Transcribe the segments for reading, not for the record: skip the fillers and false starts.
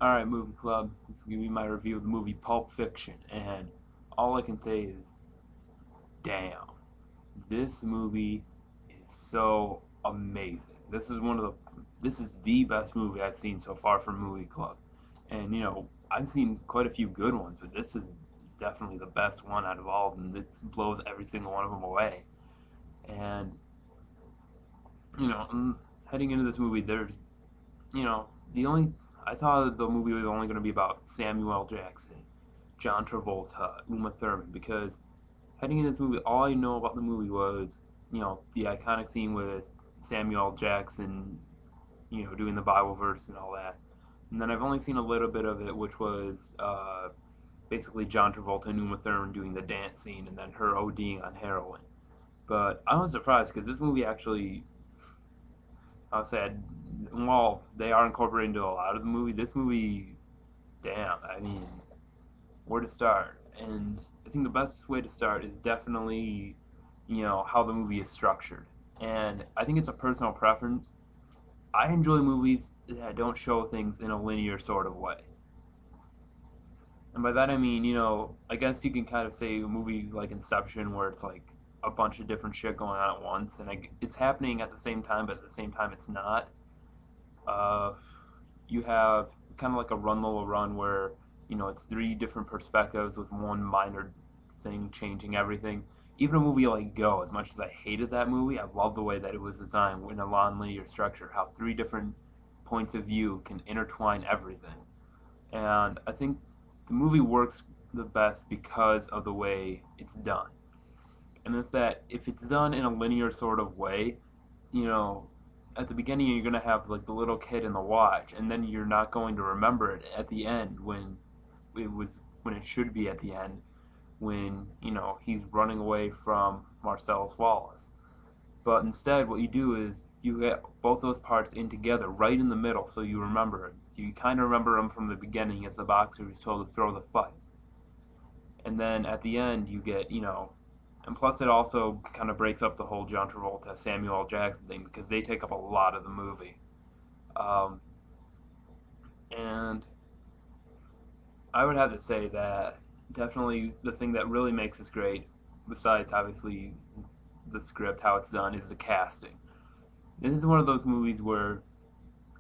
Alright, movie club. This is going to be my review of the movie Pulp Fiction, and all I can say is, damn, this movie is so amazing. This is the best movie I've seen so far from Movie Club. And, I've seen quite a few good ones, but this is definitely the best one out of all of them. It blows every single one of them away. And, heading into this movie, there's the only I thought the movie was only going to be about Samuel L. Jackson, John Travolta, Uma Thurman, because heading into this movie, all I know about the movie was, the iconic scene with Samuel L. Jackson, doing the Bible verse and all that. And then I've only seen a little bit of it, which was basically John Travolta and Uma Thurman doing the dance scene and then her ODing on heroin. But I was surprised because this movie actually, I would say, while they are incorporated into a lot of the movie, this movie, damn, I mean, where to start? And I think the best way to start is definitely, how the movie is structured. And I think it's a personal preference. I enjoy movies that don't show things in a linear sort of way. And by that I mean, I guess you can kind of say a movie like Inception, where it's like a bunch of different shit going on at once, and it's happening at the same time, but at the same time it's not. Uh, you have kind of like a Run Lola Run, where it's three different perspectives with one minor thing changing everything. Even a movie like Go, as much as I hated that movie, I love the way that it was designed in a non-linear structure, how three different points of view can intertwine everything. And I think the movie works the best because of the way it's done. And it's that if it's done in a linear sort of way, you know, at the beginning you're gonna have like the little kid in the watch, and then you're not going to remember it at the end when it should be at the end, when he's running away from Marcellus Wallace. But instead, what you do is you get both those parts in together, right in the middle, so you remember it. So you kind of remember him from the beginning as the boxer who's told to throw the fight, and then at the end you get and plus it also kind of breaks up the whole John Travolta Samuel L. Jackson thing, because they take up a lot of the movie. Um, and I would have to say that definitely the thing that really makes this great, besides obviously the script, how it's done, is the casting. This is one of those movies where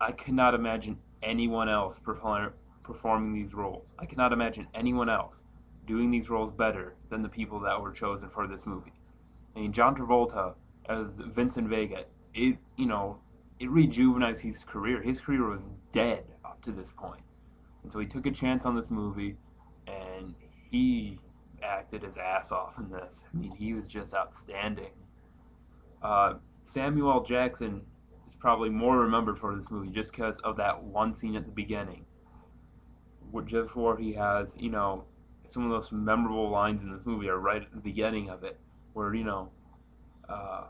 I cannot imagine anyone else performing these roles. I cannot imagine anyone else doing these roles better than the people that were chosen for this movie. I mean, John Travolta as Vincent Vega, it rejuvenized his career. His career was dead up to this point. And so he took a chance on this movie, and he acted his ass off in this. I mean, he was just outstanding. Samuel L. Jackson is probably more remembered for this movie just because of that one scene at the beginning, just where he has, some of those memorable lines in this movie are right at the beginning of it, where, uh,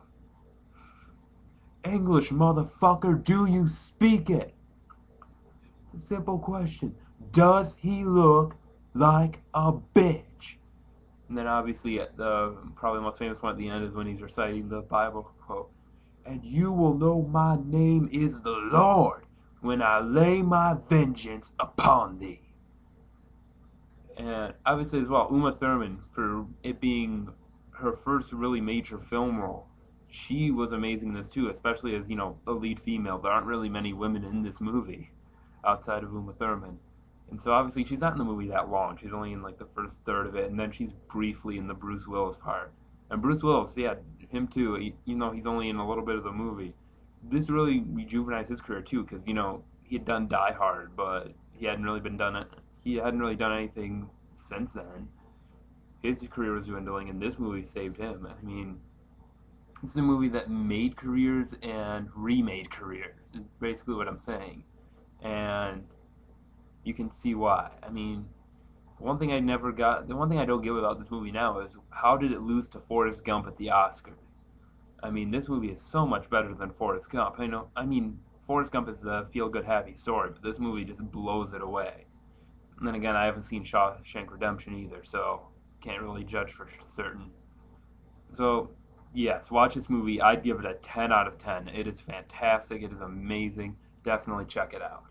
English, motherfucker, do you speak it? It's a simple question. Does he look like a bitch? And then obviously at the probably most famous one at the end is when he's reciting the Bible quote, and you will know my name is the Lord when I lay my vengeance upon thee. And obviously as well, Uma Thurman, for it being her first really major film role, she was amazing in this too, especially as, the lead female. There aren't really many women in this movie outside of Uma Thurman. And so obviously she's not in the movie that long. She's only in like the first third of it, and then she's briefly in the Bruce Willis part. And Bruce Willis, yeah, him too, even though he's only in a little bit of the movie, this really rejuvenized his career too, because, he had done Die Hard, but he hadn't really done anything since then. His career was dwindling, and this movie saved him. I mean, this is a movie that made careers and remade careers, is basically what I'm saying. And you can see why. I mean, the one thing I don't get about this movie now is how did it lose to Forrest Gump at the Oscars? I mean, this movie is so much better than Forrest Gump. I mean, Forrest Gump is a feel-good, happy story, but this movie just blows it away. And then again, I haven't seen Shawshank Redemption either, so can't really judge for certain. So, yes, watch this movie. I'd give it a 10 out of 10. It is fantastic. It is amazing. Definitely check it out.